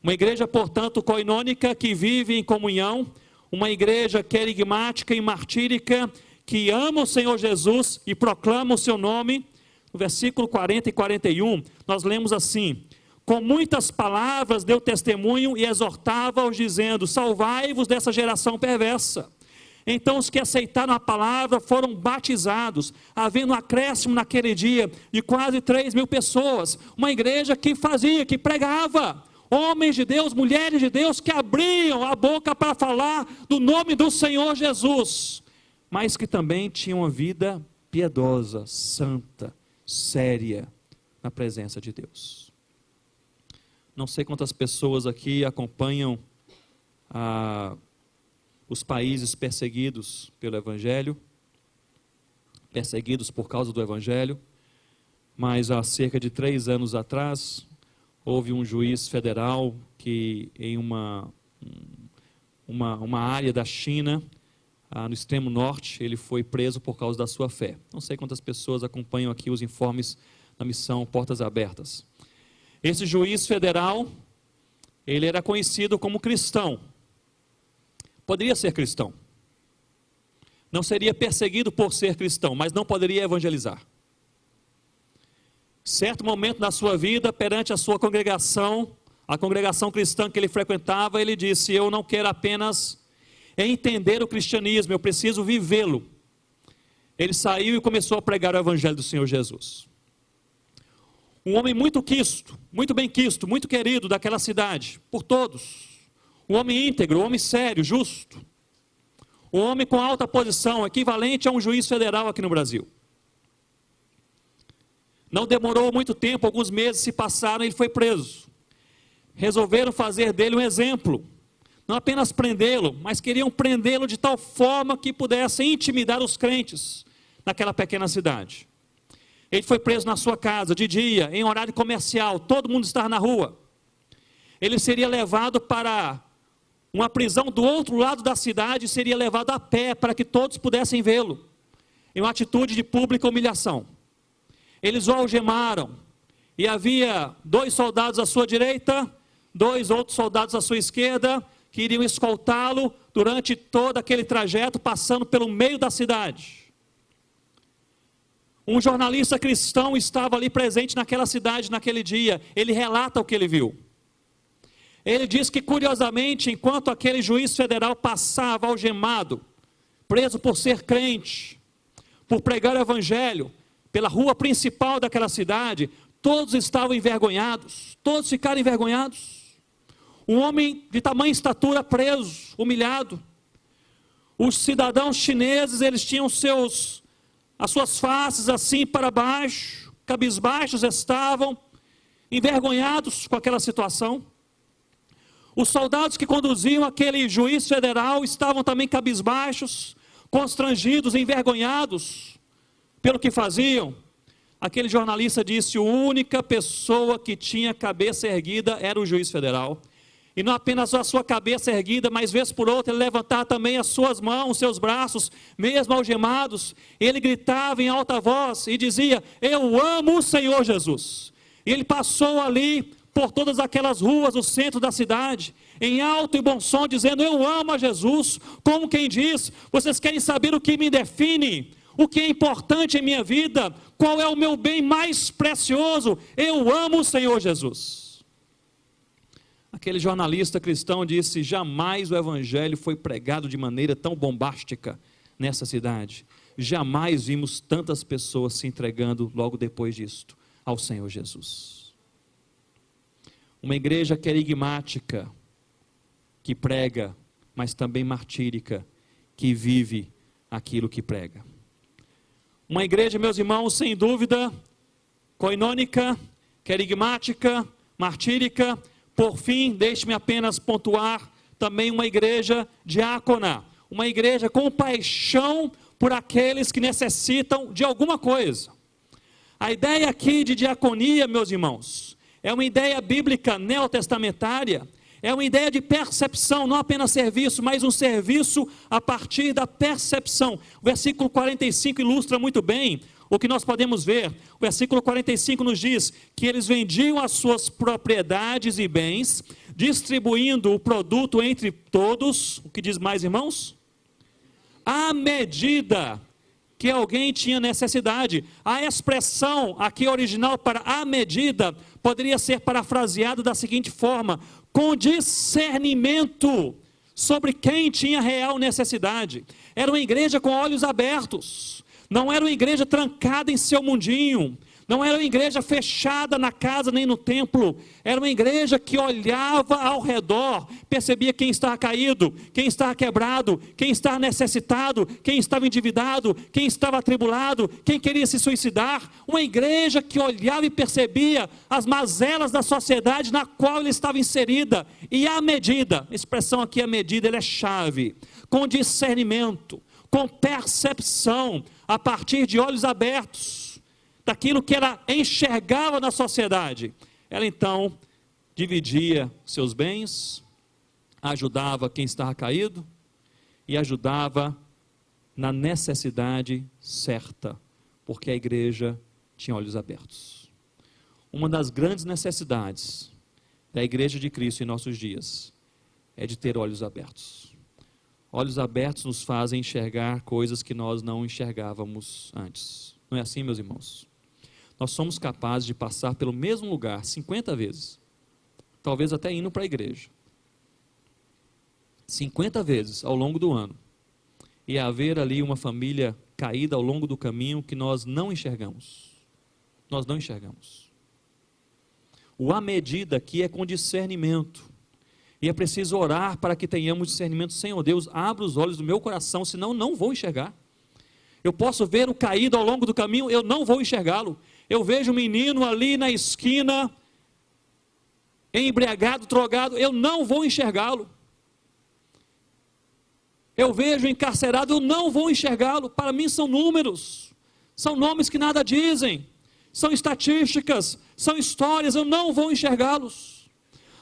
Uma igreja, portanto, koinônica, que vive em comunhão, uma igreja querigmática e martírica, que ama o Senhor Jesus e proclama o seu nome. No versículo 40 e 41, nós lemos assim: com muitas palavras deu testemunho e exortava-os, dizendo: salvai-vos dessa geração perversa. Então os que aceitaram a palavra foram batizados, havendo um acréscimo naquele dia de quase 3.000 pessoas. Uma igreja que fazia, que pregava, homens de Deus, mulheres de Deus, que abriam a boca para falar do nome do Senhor Jesus, mas que também tinham uma vida piedosa, santa, séria, na presença de Deus. Não sei quantas pessoas aqui acompanham os países perseguidos pelo Evangelho, perseguidos por causa do Evangelho, mas há cerca de 3 anos atrás, houve um juiz federal que em uma área da China, no extremo norte, ele foi preso por causa da sua fé. Não sei quantas pessoas acompanham aqui os informes da missão Portas Abertas. Esse juiz federal, ele era conhecido como cristão. Poderia ser cristão. Não seria perseguido por ser cristão, mas não poderia evangelizar. Certo momento na sua vida, perante a sua congregação, a congregação cristã que ele frequentava, ele disse: eu não quero apenas entender o cristianismo, eu preciso vivê-lo. Ele saiu e começou a pregar o evangelho do Senhor Jesus. Um homem muito quisto, muito bem quisto, muito querido daquela cidade, por todos. Um homem íntegro, um homem sério, justo. Um homem com alta posição, equivalente a um juiz federal aqui no Brasil. Não demorou muito tempo, alguns meses se passaram e ele foi preso. Resolveram fazer dele um exemplo. Não apenas prendê-lo, mas queriam prendê-lo de tal forma que pudessem intimidar os crentes naquela pequena cidade. Ele foi preso na sua casa, de dia, em horário comercial, todo mundo estava na rua. Ele seria levado para uma prisão do outro lado da cidade, seria levado a pé para que todos pudessem vê-lo, em uma atitude de pública humilhação. Eles o algemaram, e havia 2 soldados à sua direita, 2 outros soldados à sua esquerda, que iriam escoltá-lo durante todo aquele trajeto, passando pelo meio da cidade. Um jornalista cristão estava ali presente naquela cidade, naquele dia. Ele relata o que ele viu. Ele diz que, curiosamente, enquanto aquele juiz federal passava algemado, preso por ser crente, por pregar o evangelho, pela rua principal daquela cidade, todos estavam envergonhados, todos ficaram envergonhados. Um homem de tamanha estatura preso, humilhado. Os cidadãos chineses, eles tinham as suas faces assim para baixo, cabisbaixos estavam, envergonhados com aquela situação. Os soldados que conduziam aquele juiz federal estavam também cabisbaixos, constrangidos, envergonhados pelo que faziam. aquele jornalista disse: a única pessoa que tinha cabeça erguida era o juiz federal. E não apenas a sua cabeça erguida, mas vez por outra ele levantava também as suas mãos, os seus braços, mesmo algemados. Ele gritava em alta voz e dizia: eu amo o Senhor Jesus. E ele passou ali por todas aquelas ruas, o centro da cidade, em alto e bom som, dizendo: eu amo a Jesus. Como quem diz: vocês querem saber o que me define? O que é importante em minha vida? Qual é o meu bem mais precioso? Eu amo o Senhor Jesus. Aquele jornalista cristão disse: jamais o evangelho foi pregado de maneira tão bombástica nessa cidade. Jamais vimos tantas pessoas se entregando logo depois disto ao Senhor Jesus. Uma igreja querigmática, que prega, mas também martírica, que vive aquilo que prega. Uma igreja, meus irmãos, sem dúvida, koinônica, querigmática, martírica. Por fim, deixe-me apenas pontuar também uma igreja diácona, uma igreja com paixão por aqueles que necessitam de alguma coisa. A ideia aqui de diaconia, meus irmãos, é uma ideia bíblica neotestamentária, é uma ideia de percepção, não apenas serviço, mas um serviço a partir da percepção. O versículo 45 ilustra muito bem o que nós podemos ver. O versículo 45 nos diz que eles vendiam as suas propriedades e bens, distribuindo o produto entre todos. O que diz mais, irmãos? À medida que alguém tinha necessidade. A expressão aqui original para à medida poderia ser parafraseada da seguinte forma: com discernimento sobre quem tinha real necessidade. Era uma igreja com olhos abertos. Não era uma igreja trancada em seu mundinho, não era uma igreja fechada na casa nem no templo, era uma igreja que olhava ao redor, percebia quem estava caído, quem estava quebrado, quem estava necessitado, quem estava endividado, quem estava atribulado, quem queria se suicidar. Uma igreja que olhava e percebia as mazelas da sociedade na qual ele estava inserida, e à medida, a expressão aqui à medida, ela é chave, com discernimento, com percepção, a partir de olhos abertos, daquilo que ela enxergava na sociedade, ela então dividia seus bens, ajudava quem estava caído e ajudava na necessidade certa, porque a igreja tinha olhos abertos. Uma das grandes necessidades da igreja de Cristo em nossos dias é de ter olhos abertos. Olhos abertos nos fazem enxergar coisas que nós não enxergávamos antes. Não é assim, meus irmãos? Nós somos capazes de passar pelo mesmo lugar 50 vezes, talvez até indo para a igreja, 50 vezes ao longo do ano, e haver ali uma família caída ao longo do caminho que nós não enxergamos. Nós não enxergamos. O à medida aqui é com discernimento. E é preciso orar para que tenhamos discernimento. Senhor Deus, abra os olhos do meu coração, senão não vou enxergar. Eu posso ver o caído ao longo do caminho, eu não vou enxergá-lo. Eu vejo um menino ali na esquina, embriagado, drogado, eu não vou enxergá-lo. Eu vejo encarcerado, eu não vou enxergá-lo. Para mim são números, são nomes que nada dizem, são estatísticas, são histórias, eu não vou enxergá-los.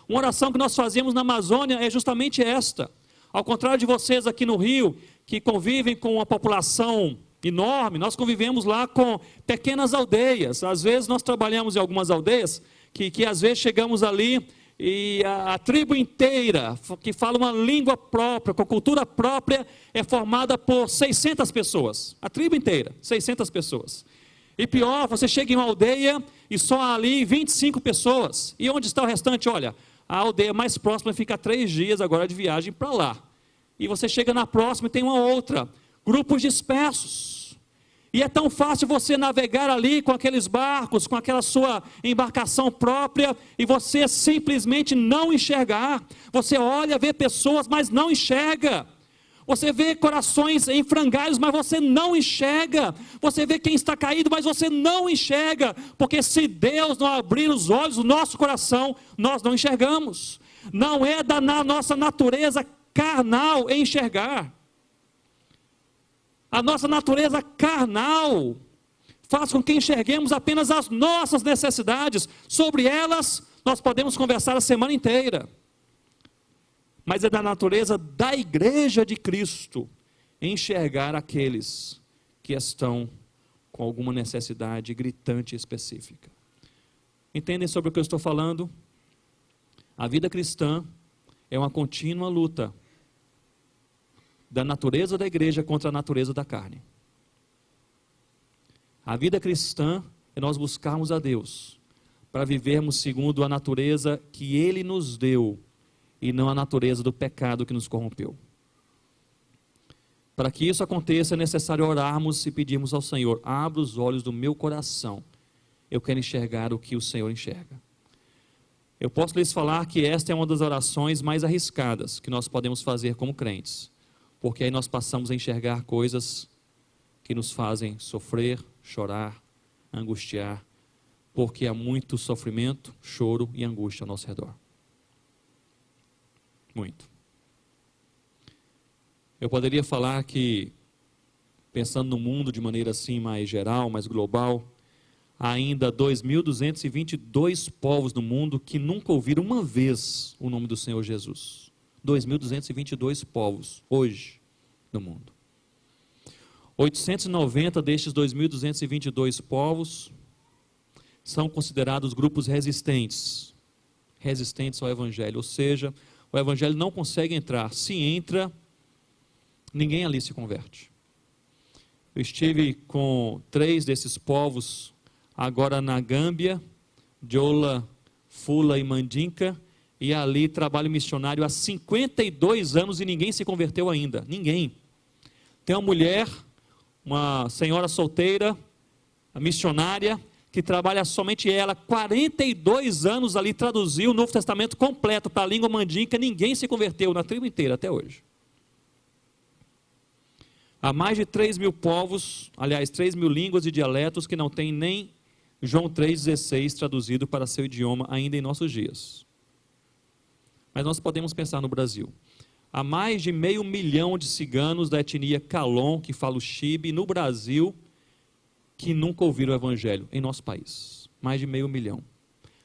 Uma oração que nós fazemos na Amazônia é justamente esta. Ao contrário de vocês aqui no Rio, que convivem com uma população enorme, nós convivemos lá com pequenas aldeias. Às vezes nós trabalhamos em algumas aldeias, que às vezes chegamos ali e a tribo inteira, que fala uma língua própria, com cultura própria, é formada por 600 pessoas. A tribo inteira, 600 pessoas. E pior, você chega em uma aldeia e só há ali 25 pessoas. E onde está o restante? Olha, a aldeia mais próxima fica 3 dias agora de viagem para lá. E você chega na próxima e tem uma outra. Grupos dispersos. E é tão fácil você navegar ali com aqueles barcos, com aquela sua embarcação própria, e você simplesmente não enxergar. Você olha, vê pessoas, mas não enxerga. Você vê corações em frangalhos, mas você não enxerga. Você vê quem está caído, mas você não enxerga. Porque se Deus não abrir os olhos do nosso coração, nós não enxergamos. Não é da nossa natureza carnal enxergar. A nossa natureza carnal faz com que enxerguemos apenas as nossas necessidades. Sobre elas, nós podemos conversar a semana inteira. Mas é da natureza da igreja de Cristo enxergar aqueles que estão com alguma necessidade gritante e específica. Entendem sobre o que eu estou falando? A vida cristã é uma contínua luta da natureza da igreja contra a natureza da carne. A vida cristã é nós buscarmos a Deus para vivermos segundo a natureza que Ele nos deu e não a natureza do pecado que nos corrompeu. Para que isso aconteça é necessário orarmos e pedirmos ao Senhor: abra os olhos do meu coração, eu quero enxergar o que o Senhor enxerga. Eu posso lhes falar que esta é uma das orações mais arriscadas que nós podemos fazer como crentes, porque aí nós passamos a enxergar coisas que nos fazem sofrer, chorar, angustiar, porque há muito sofrimento, choro e angústia ao nosso redor. Muito. Eu poderia falar que, pensando no mundo de maneira assim mais geral, mais global, há ainda 2.222 povos no mundo que nunca ouviram uma vez o nome do Senhor Jesus. 2.222 povos, hoje, no mundo. 890 destes 2.222 povos são considerados grupos resistentes ao Evangelho, ou seja, o Evangelho não consegue entrar. Se entra, ninguém ali se converte. Eu estive com 3 desses povos agora na Gâmbia, Jola, Fula e Mandinka, e ali trabalho missionário há 52 anos e ninguém se converteu ainda, ninguém. Tem uma mulher, uma senhora solteira, a missionária, que trabalha somente ela, 42 anos ali, traduziu o Novo Testamento completo para a língua mandinka, ninguém se converteu na tribo inteira até hoje. Há mais de 3.000 povos, aliás, 3.000 línguas e dialetos que não tem nem João 3,16 traduzido para seu idioma ainda em nossos dias. Mas nós podemos pensar no Brasil. Há mais de 500 mil de ciganos da etnia Calon, que fala o Xibe, no Brasil, que nunca ouviram o Evangelho em nosso país. Mais de 500 mil.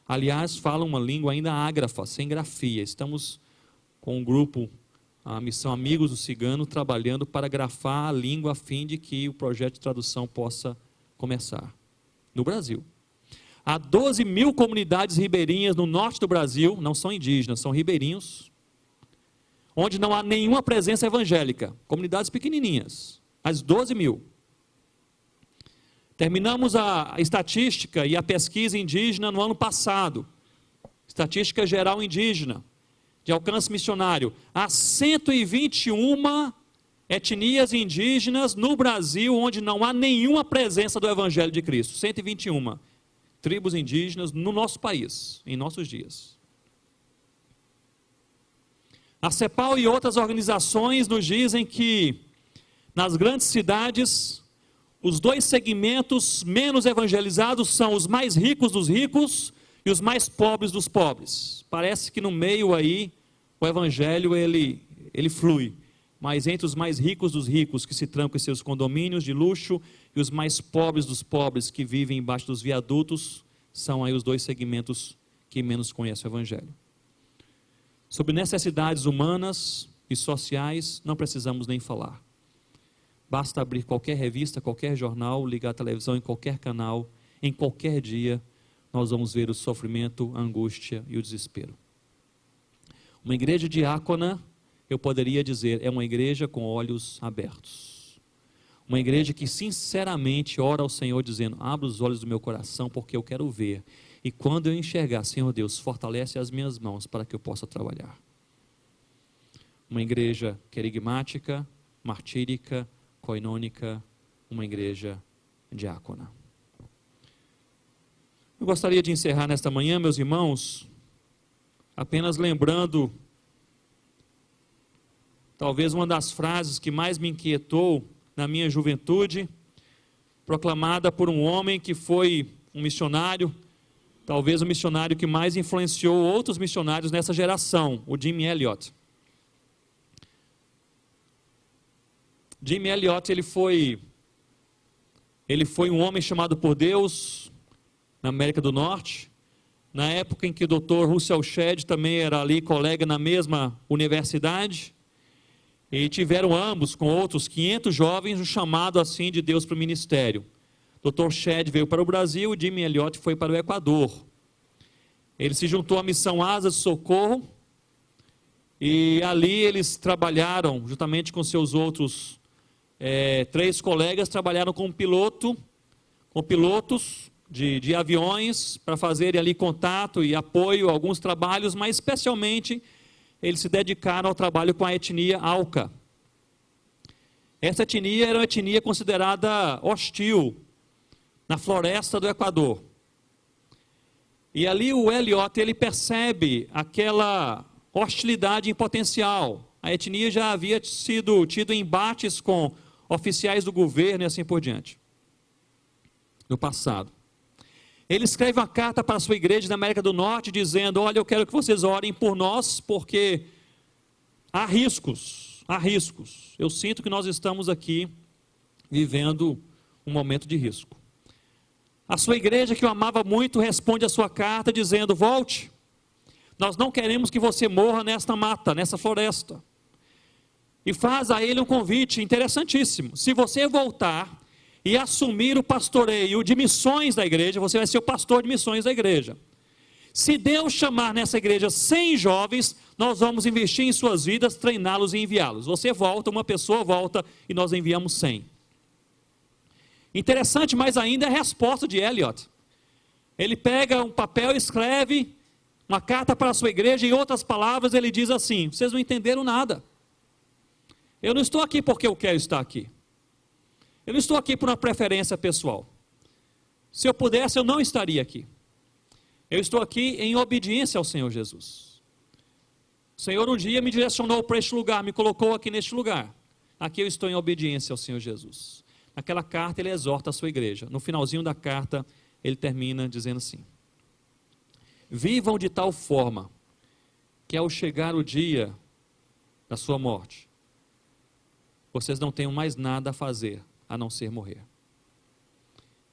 Aliás, falam uma língua ainda ágrafa, sem grafia. Estamos com um grupo, a missão Amigos do Cigano, trabalhando para grafar a língua a fim de que o projeto de tradução possa começar. No Brasil. Há 12.000 comunidades ribeirinhas no norte do Brasil, não são indígenas, são ribeirinhos, onde não há nenhuma presença evangélica. Comunidades pequenininhas, as 12.000. Terminamos a estatística e a pesquisa indígena no ano passado. Estatística geral indígena, de alcance missionário. Há 121 etnias indígenas no Brasil, onde não há nenhuma presença do Evangelho de Cristo. 121 tribos indígenas no nosso país, em nossos dias. A CEPAL e outras organizações nos dizem que, nas grandes cidades, os 2 segmentos menos evangelizados são os mais ricos dos ricos e os mais pobres dos pobres. Parece que no meio aí, o Evangelho, ele flui. Mas entre os mais ricos dos ricos, que se trancam em seus condomínios de luxo, e os mais pobres dos pobres, que vivem embaixo dos viadutos, são aí os 2 segmentos que menos conhecem o Evangelho. Sobre necessidades humanas e sociais, não precisamos nem falar. Basta abrir qualquer revista, qualquer jornal, ligar a televisão em qualquer canal, em qualquer dia, nós vamos ver o sofrimento, a angústia e o desespero. Uma igreja diácona, eu poderia dizer, é uma igreja com olhos abertos. Uma igreja que sinceramente ora ao Senhor dizendo: abra os olhos do meu coração porque eu quero ver. E quando eu enxergar, Senhor Deus, fortalece as minhas mãos para que eu possa trabalhar. Uma igreja querigmática, martírica, coinônica, uma igreja diácona. Eu gostaria de encerrar nesta manhã, meus irmãos, apenas lembrando talvez uma das frases que mais me inquietou na minha juventude, proclamada por um homem que foi um missionário, talvez o missionário que mais influenciou outros missionários nessa geração, o Jim Elliot. Jim Elliot, ele foi Ele foi um homem chamado por Deus na América do Norte, na época em que o Dr. Russell Shedd também era ali colega na mesma universidade, e tiveram ambos, com outros 500 jovens, um chamado assim de Deus para o ministério. Dr. Shedd veio para o Brasil e Jim Elliot foi para o Equador. Ele se juntou à missão Asas de Socorro, e ali eles trabalharam, juntamente com seus outros 3 colegas, trabalharam com pilotos de aviões, para fazerem ali contato e apoio a alguns trabalhos, mas especialmente eles se dedicaram ao trabalho com a etnia Auca. Essa etnia era uma etnia considerada hostil na floresta do Equador. E ali o Elliot, ele percebe aquela hostilidade em potencial. A etnia já havia tido embates com oficiais do governo e assim por diante, no passado. Ele escreve uma carta para a sua igreja na América do Norte, dizendo: olha, eu quero que vocês orem por nós, porque há riscos. Eu sinto que nós estamos aqui vivendo um momento de risco. A sua igreja, que o amava muito, responde a sua carta dizendo: volte, nós não queremos que você morra nesta mata, nessa floresta. E faz a ele um convite interessantíssimo: se você voltar e assumir o pastoreio de missões da igreja, você vai ser o pastor de missões da igreja. Se Deus chamar nessa igreja 100 jovens, nós vamos investir em suas vidas, treiná-los e enviá-los. Você volta, uma pessoa volta e nós enviamos 100. Interessante mais ainda é a resposta de Elliot. Ele pega um papel e escreve uma carta para a sua igreja. Em outras palavras, ele diz assim: vocês não entenderam nada. Eu não estou aqui porque eu quero estar aqui. Eu não estou aqui por uma preferência pessoal. Se eu pudesse, eu não estaria aqui. Eu estou aqui em obediência ao Senhor Jesus. O Senhor um dia me direcionou para este lugar, me colocou aqui neste lugar. Aqui eu estou em obediência ao Senhor Jesus. Naquela carta ele exorta a sua igreja. No finalzinho da carta ele termina dizendo assim: vivam de tal forma que ao chegar o dia da sua morte, vocês não tenham mais nada a fazer a não ser morrer.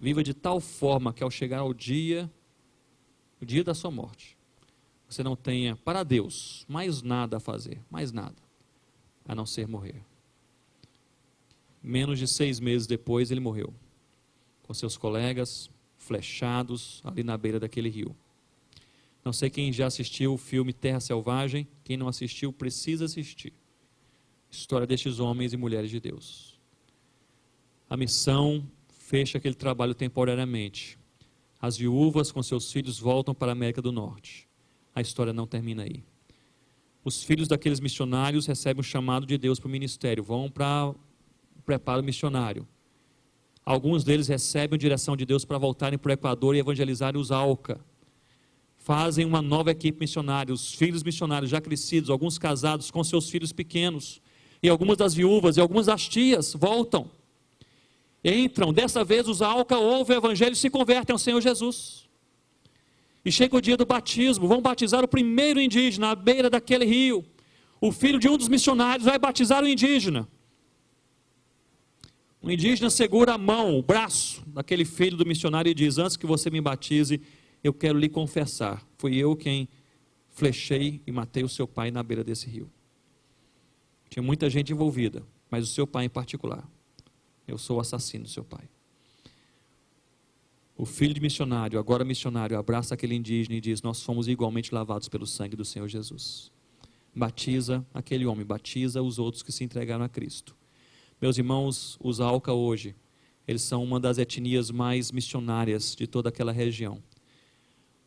Viva de tal forma que ao chegar o dia da sua morte, você não tenha para Deus mais nada a fazer, mais nada, a não ser morrer. Menos de 6 meses depois ele morreu, com seus colegas flechados ali na beira daquele rio. Não sei quem já assistiu o filme Terra Selvagem. Quem não assistiu precisa assistir. História destes homens e mulheres de Deus. A missão fecha aquele trabalho temporariamente. As viúvas com seus filhos voltam para a América do Norte. A história não termina aí. Os filhos daqueles missionários recebem um chamado de Deus para o ministério, vão para o preparo missionário. Alguns deles recebem a direção de Deus para voltarem para o Equador e evangelizarem os Auca. Fazem uma nova equipe missionária, os filhos missionários já crescidos, alguns casados com seus filhos pequenos, e algumas das viúvas e algumas das tias voltam. Entram, dessa vez os Auca ouvem o evangelho e se convertem ao Senhor Jesus. E chega o dia do batismo, vão batizar o primeiro indígena à beira daquele rio. O filho de um dos missionários vai batizar o indígena. O indígena segura a mão, o braço daquele filho do missionário e diz: antes que você me batize, eu quero lhe confessar, fui eu quem flechei e matei o seu pai na beira desse rio. Tinha muita gente envolvida, mas o seu pai em particular. Eu sou o assassino do seu pai. O filho de missionário, agora missionário, abraça aquele indígena e diz: nós fomos igualmente lavados pelo sangue do Senhor Jesus. Batiza aquele homem, batiza os outros que se entregaram a Cristo. Meus irmãos, os Auca hoje, eles são uma das etnias mais missionárias de toda aquela região.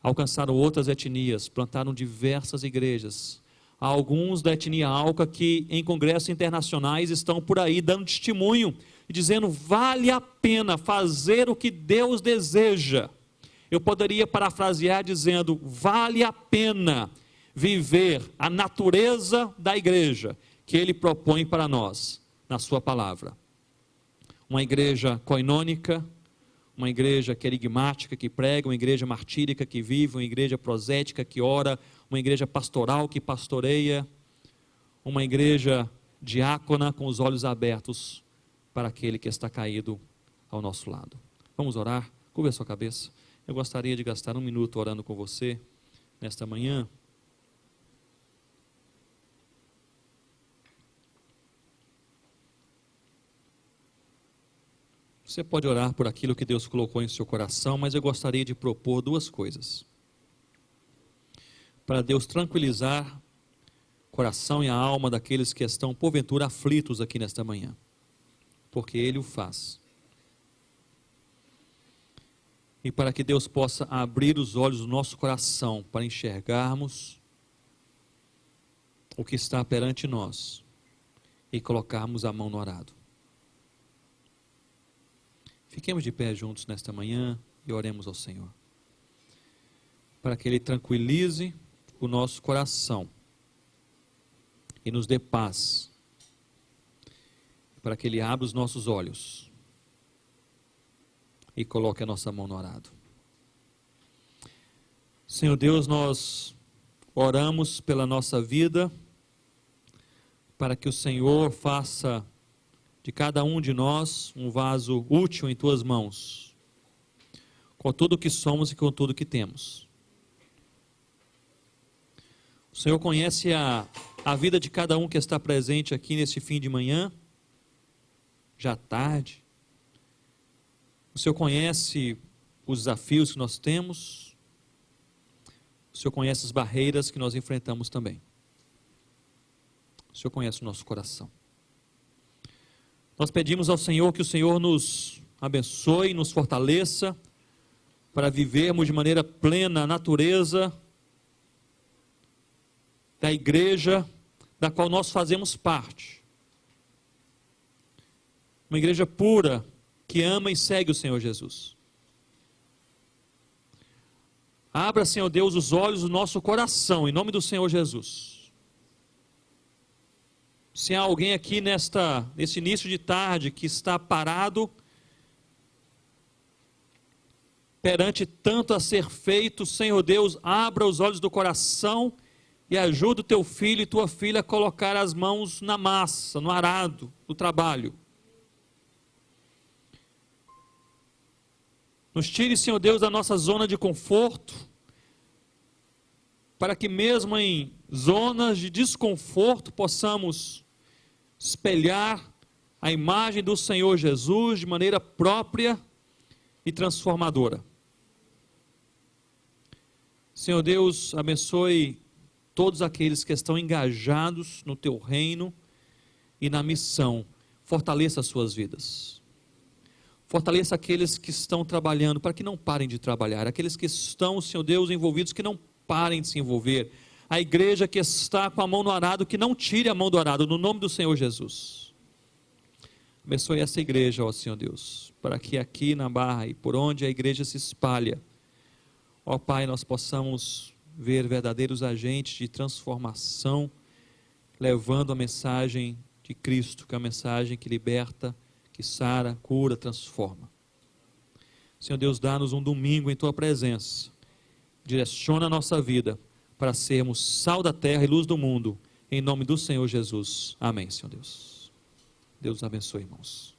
Alcançaram outras etnias, plantaram diversas igrejas. Há alguns da etnia Auca que em congressos internacionais estão por aí dando testemunho e dizendo: vale a pena fazer o que Deus deseja. Eu poderia parafrasear dizendo: vale a pena viver a natureza da igreja que Ele propõe para nós na sua palavra. Uma igreja coinônica, uma igreja querigmática que prega, uma igreja martírica que vive, uma igreja prosética que ora, uma igreja pastoral que pastoreia, uma igreja diácona com os olhos abertos para aquele que está caído ao nosso lado. Vamos orar? Curva a sua cabeça. Eu gostaria de gastar 1 minuto orando com você nesta manhã. Você pode orar por aquilo que Deus colocou em seu coração, mas eu gostaria de propor 2 coisas. Para Deus tranquilizar o coração e a alma daqueles que estão, porventura, aflitos aqui nesta manhã. Porque Ele o faz. E para que Deus possa abrir os olhos do nosso coração para enxergarmos o que está perante nós e colocarmos a mão no arado. Fiquemos de pé juntos nesta manhã e oremos ao Senhor, para que Ele tranquilize o nosso coração e nos dê paz, para que Ele abra os nossos olhos e coloque a nossa mão no arado. Senhor Deus, nós oramos pela nossa vida, para que o Senhor faça de cada um de nós um vaso útil em Tuas mãos, com tudo o que somos e com tudo o que temos. O Senhor conhece a vida de cada um que está presente aqui nesse fim de manhã, já tarde. O Senhor conhece os desafios que nós temos, o Senhor conhece as barreiras que nós enfrentamos também. O Senhor conhece o nosso coração. Nós pedimos ao Senhor que o Senhor nos abençoe, nos fortaleça, para vivermos de maneira plena a natureza da igreja da qual nós fazemos parte. Uma igreja pura, que ama e segue o Senhor Jesus. Abra, Senhor Deus, os olhos do nosso coração, em nome do Senhor Jesus. Se há alguém aqui nesse início de tarde que está parado perante tanto a ser feito, Senhor Deus, abra os olhos do coração e ajuda o teu filho e tua filha a colocar as mãos na massa, no arado, no trabalho. Nos tire, Senhor Deus, da nossa zona de conforto, para que mesmo em zonas de desconforto possamos espelhar a imagem do Senhor Jesus de maneira própria e transformadora. Senhor Deus, abençoe todos aqueles que estão engajados no Teu reino e na missão. Fortaleça as suas vidas. Fortaleça aqueles que estão trabalhando, para que não parem de trabalhar. Aqueles que estão, Senhor Deus, envolvidos, que não parem de se envolver. A igreja que está com a mão no arado, que não tire a mão do arado, no nome do Senhor Jesus. Abençoe essa igreja, ó Senhor Deus, para que aqui na Barra e por onde a igreja se espalha, ó Pai, nós possamos ver verdadeiros agentes de transformação, levando a mensagem de Cristo, que é a mensagem que liberta, que sara, cura, transforma. Senhor Deus, dá-nos um domingo em Tua presença, direciona a nossa vida, para sermos sal da terra e luz do mundo, em nome do Senhor Jesus. Amém, Senhor Deus. Deus abençoe, irmãos.